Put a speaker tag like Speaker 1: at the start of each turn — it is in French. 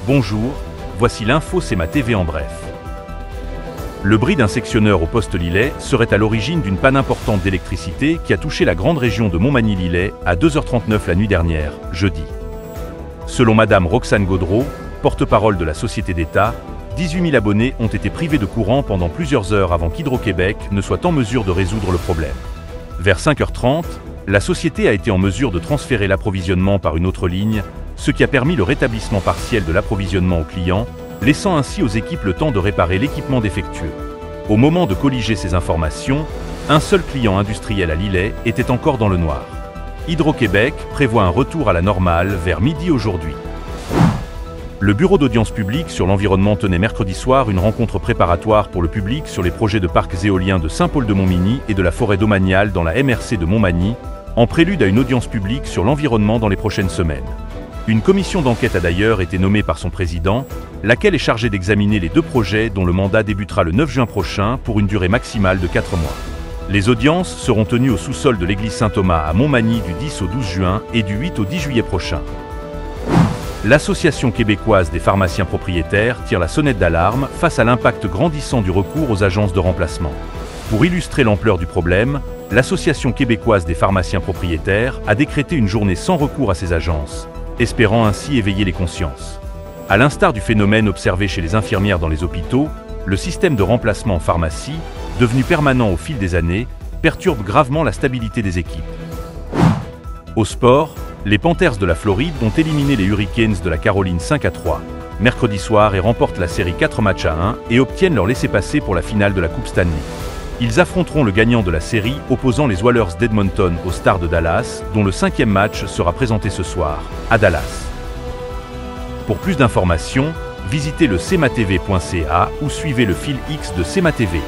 Speaker 1: Bonjour, voici l'info CEMA TV en bref. Le bris d'un sectionneur au poste Lillet serait à l'origine d'une panne importante d'électricité qui a touché la grande région de Montmagny-Lillet à 2h39 la nuit dernière, jeudi. Selon Madame Roxane Gaudreau, porte-parole de la société d'État, 18 000 abonnés ont été privés de courant pendant plusieurs heures avant qu'Hydro-Québec ne soit en mesure de résoudre le problème. Vers 5h30, la société a été en mesure de transférer l'approvisionnement par une autre ligne, ce qui a permis le rétablissement partiel de l'approvisionnement aux clients, laissant ainsi aux équipes le temps de réparer l'équipement défectueux. Au moment de colliger ces informations, un seul client industriel à Lillet était encore dans le noir. Hydro-Québec prévoit un retour à la normale vers midi aujourd'hui. Le bureau d'audience publique sur l'environnement tenait mercredi soir une rencontre préparatoire pour le public sur les projets de parcs éoliens de Saint-Paul-de-Montmagny et de la forêt domaniale dans la MRC de Montmagny, en prélude à une audience publique sur l'environnement dans les prochaines semaines. Une commission d'enquête a d'ailleurs été nommée par son président, laquelle est chargée d'examiner les deux projets dont le mandat débutera le 9 juin prochain pour une durée maximale de 4 mois. Les audiences seront tenues au sous-sol de l'église Saint-Thomas à Montmagny du 10 au 12 juin et du 8 au 10 juillet prochain. L'Association québécoise des pharmaciens propriétaires tire la sonnette d'alarme face à l'impact grandissant du recours aux agences de remplacement. Pour illustrer l'ampleur du problème, l'Association québécoise des pharmaciens propriétaires a décrété une journée sans recours à ces agences, espérant ainsi éveiller les consciences. À l'instar du phénomène observé chez les infirmières dans les hôpitaux, le système de remplacement en pharmacie, devenu permanent au fil des années, perturbe gravement la stabilité des équipes. Au sport, les Panthers de la Floride ont éliminé les Hurricanes de la Caroline 5-3, mercredi soir et remportent la série 4-1 et obtiennent leur laissez-passer pour la finale de la Coupe Stanley. Ils affronteront le gagnant de la série opposant les Oilers d'Edmonton aux Stars de Dallas, dont le 5e match sera présenté ce soir, à Dallas. Pour plus d'informations, visitez le cematv.ca ou suivez le fil X de CEMA TV.